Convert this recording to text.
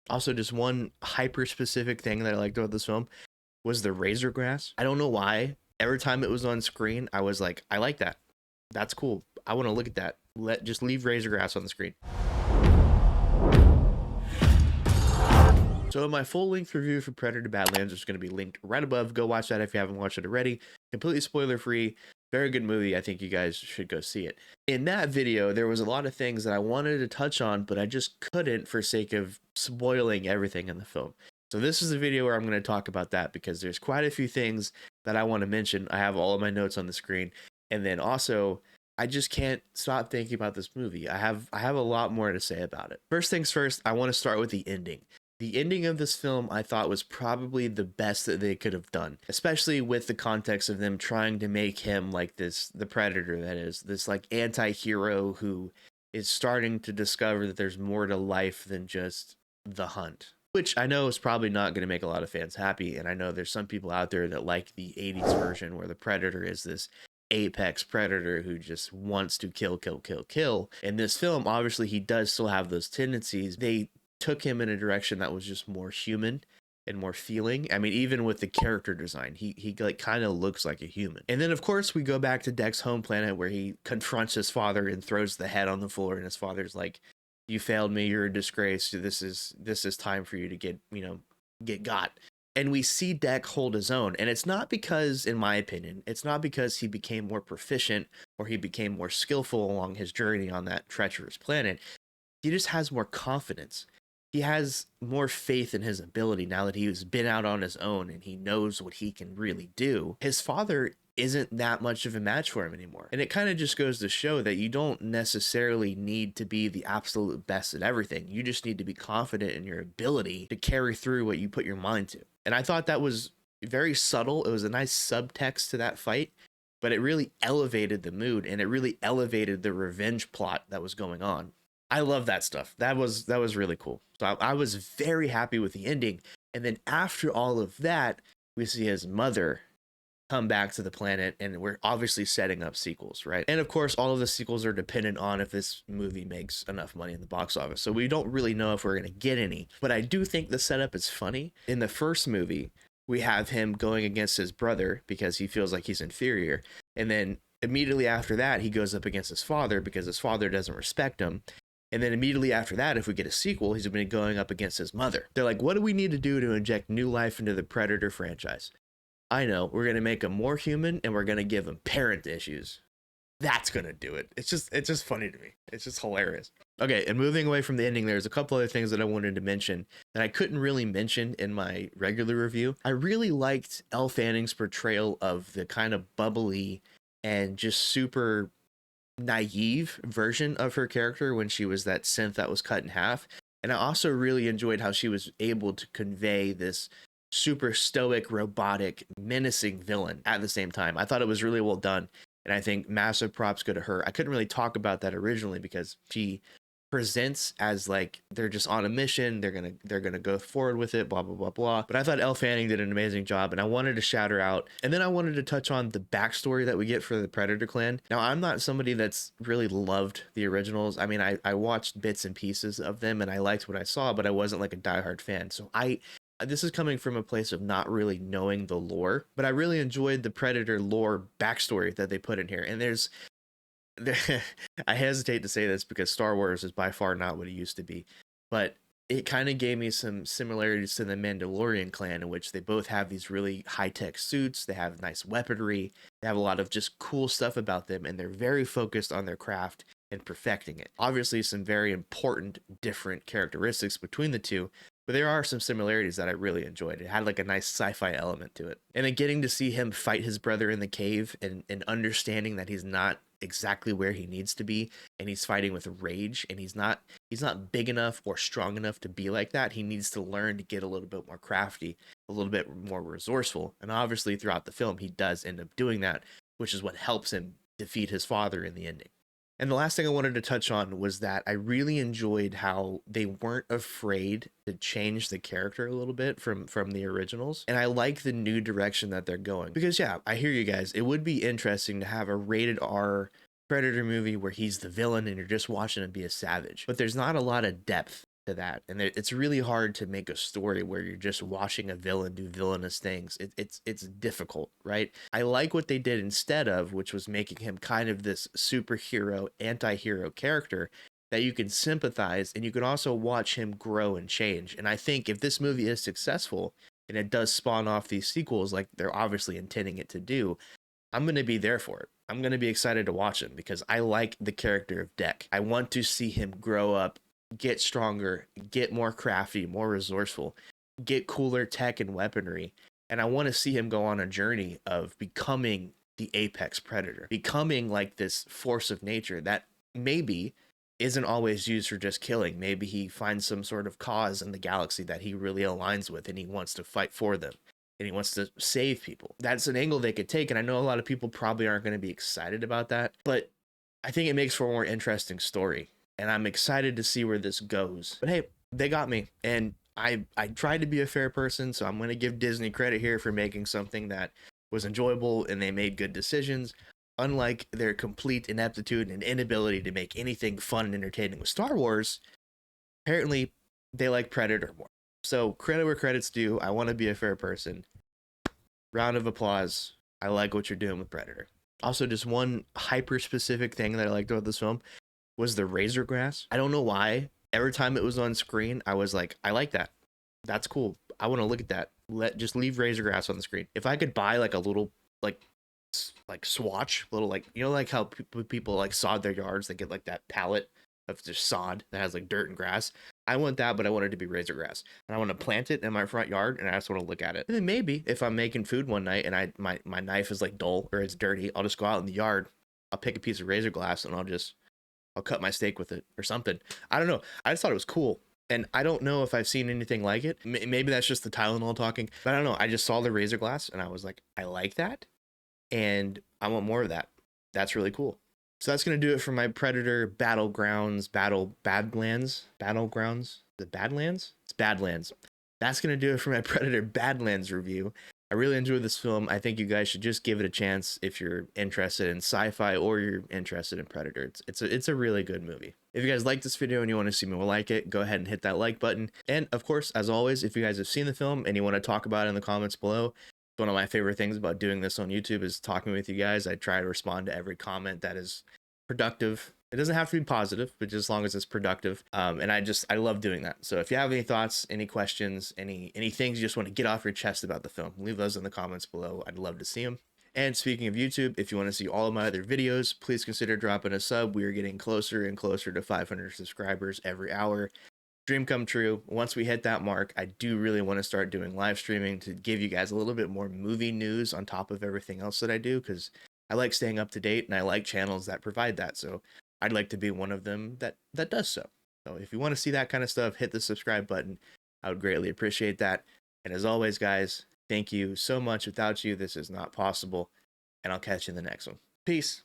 Also, just one hyper specific thing that I liked about this film was the razor grass. I don't know why. Every time it was on screen, I was like, I like that. That's cool. I want to look at that. Just leave razor grass on the screen. So my full-length review for Predator Badlands is going to be linked right above. Go watch that if you haven't watched it already. Completely spoiler-free. Very good movie. I think you guys should go see it. In that video, there was a lot of things that I wanted to touch on, but I just couldn't for sake of spoiling everything in the film. So this is the video where I'm going to talk about that because there's quite a few things that I want to mention. I have all of my notes on the screen. And then also, I just can't stop thinking about this movie. I have a lot more to say about it. First things first, I want to start with the ending. The ending of this film, I thought, was probably the best that they could have done, especially with the context of them trying to make him like the Predator, that is, this like anti-hero who is starting to discover that there's more to life than just the hunt, which I know is probably not going to make a lot of fans happy. And I know there's some people out there that like the 80s version where the Predator is this apex predator who just wants to kill, kill, kill, kill. In this film, obviously, he does still have those tendencies. They took him in a direction that was just more human and more feeling. I mean, even with the character design, he like kind of looks like a human. And then of course we go back to Deck's home planet where he confronts his father and throws the head on the floor, and his father's like, "You failed me, you're a disgrace. This is time for you to get got." And we see Deck hold his own. And it's not because, in my opinion, it's not because he became more proficient or he became more skillful along his journey on that treacherous planet. He just has more confidence. He has more faith in his ability now that he's been out on his own and he knows what he can really do. His father isn't that much of a match for him anymore. And it kind of just goes to show that you don't necessarily need to be the absolute best at everything. You just need to be confident in your ability to carry through what you put your mind to. And I thought that was very subtle. It was a nice subtext to that fight, but it really elevated the mood and it really elevated the revenge plot that was going on. I love that stuff. That was really cool. So I was very happy with the ending. And then after all of that, we see his mother come back to the planet, and we're obviously setting up sequels, right? And of course, all of the sequels are dependent on if this movie makes enough money in the box office. So we don't really know if we're going to get any. But I do think the setup is funny. In the first movie, we have him going against his brother because he feels like he's inferior. And then immediately after that, he goes up against his father because his father doesn't respect him. And then immediately after that, if we get a sequel, he's been going up against his mother. They're like, what do we need to do to inject new life into the Predator franchise? I know, we're going to make him more human and we're going to give him parent issues. That's going to do it. It's just funny to me. It's just hilarious. Okay, and moving away from the ending, there's a couple other things that I wanted to mention that I couldn't really mention in my regular review. I really liked Elle Fanning's portrayal of the kind of bubbly and just super naive version of her character when she was that synth that was cut in half. And I also really enjoyed how she was able to convey this super stoic, robotic, menacing villain at the same time. I thought it was really well done. And I think massive props go to her. I couldn't really talk about that originally because she presents as like they're just on a mission, they're gonna go forward with it, blah blah blah blah. But I thought Elle Fanning did an amazing job, and I wanted to shout her out. And then I wanted to touch on the backstory that we get for the Predator clan. Now, I'm not somebody that's really loved the originals. I mean, I watched bits and pieces of them and I liked what I saw, but I wasn't like a diehard fan. So this is coming from a place of not really knowing the lore, but I really enjoyed the Predator lore backstory that they put in here. And I hesitate to say this because Star Wars is by far not what it used to be, but it kind of gave me some similarities to the Mandalorian clan, in which they both have these really high-tech suits, they have nice weaponry, they have a lot of just cool stuff about them, and they're very focused on their craft and perfecting it. Obviously, some very important different characteristics between the two, but there are some similarities that I really enjoyed. It had like a nice sci-fi element to it. And then getting to see him fight his brother in the cave and understanding that he's not exactly where he needs to be, and he's fighting with rage, and he's not big enough or strong enough to be like that. He needs to learn to get a little bit more crafty, a little bit more resourceful. And obviously throughout the film, he does end up doing that, which is what helps him defeat his father in the ending. And the last thing I wanted to touch on was that I really enjoyed how they weren't afraid to change the character a little bit from the originals. And I like the new direction that they're going. Because yeah, I hear you guys. It would be interesting to have a rated R Predator movie where he's the villain and you're just watching him be a savage. But there's not a lot of depth to that. And it's really hard to make a story where you're just watching a villain do villainous things. It's difficult, right? I like what they did instead of, which was making him kind of this superhero, anti-hero character that you can sympathize, and you can also watch him grow and change. And I think if this movie is successful and it does spawn off these sequels like they're obviously intending it to do, I'm going to be there for it. I'm going to be excited to watch him because I like the character of Deck. I want to see him grow up, get stronger, get more crafty, more resourceful, get cooler tech and weaponry. And I want to see him go on a journey of becoming the apex predator, becoming like this force of nature that maybe isn't always used for just killing. Maybe he finds some sort of cause in the galaxy that he really aligns with and he wants to fight for them and he wants to save people. That's an angle they could take, and I know a lot of people probably aren't going to be excited about that, but I think it makes for a more interesting story, and I'm excited to see where this goes. But hey, they got me, and I tried to be a fair person, so I'm going to give Disney credit here for making something that was enjoyable, and they made good decisions, unlike their complete ineptitude and inability to make anything fun and entertaining with Star Wars. Apparently, they like Predator more. So credit where credit's due. I want to be a fair person. Round of applause. I like what you're doing with Predator. Also, just one hyper specific thing that I liked about this film was the razor grass. I don't know why. Every time it was on screen, I was like, I like that. That's cool. I want to look at that. Just leave razor grass on the screen. If I could buy like a little like swatch, little like, you know, like how people like sod their yards, they get like that palette of just sod that has like dirt and grass. I want that, but I want it to be razor grass, and I want to plant it in my front yard, and I just want to look at it. And then maybe if I'm making food one night and my knife is like dull or it's dirty, I'll just go out in the yard, I'll pick a piece of razor glass, and I'll cut my steak with it or something. I don't know. I just thought it was cool. And I don't know if I've seen anything like it. Maybe that's just the Tylenol talking, but I don't know. I just saw the razor glass and I was like, I like that. And I want more of that. That's really cool. So that's going to do it for my Predator Badlands. The Badlands? It's Badlands. That's going to do it for my Predator Badlands review. I really enjoyed this film. I think you guys should just give it a chance if you're interested in sci-fi or you're interested in Predator. It's a really good movie. If you guys like this video and you want to see more like it, go ahead and hit that like button. And of course, as always, if you guys have seen the film and you want to talk about it in the comments below, one of my favorite things about doing this on YouTube is talking with you guys. I try to respond to every comment that is productive. It doesn't have to be positive, but just as long as it's productive. And I love doing that. So if you have any thoughts, any questions, any things you just want to get off your chest about the film, leave those in the comments below. I'd love to see them. And speaking of YouTube, if you want to see all of my other videos, please consider dropping a sub. We are getting closer and closer to 500 subscribers every hour. Dream come true. Once we hit that mark, I do really want to start doing live streaming to give you guys a little bit more movie news on top of everything else that I do, because I like staying up to date and I like channels that provide that. So I'd like to be one of them that does so. So if you want to see that kind of stuff, hit the subscribe button. I would greatly appreciate that. And as always, guys, thank you so much. Without you, this is not possible. And I'll catch you in the next one. Peace.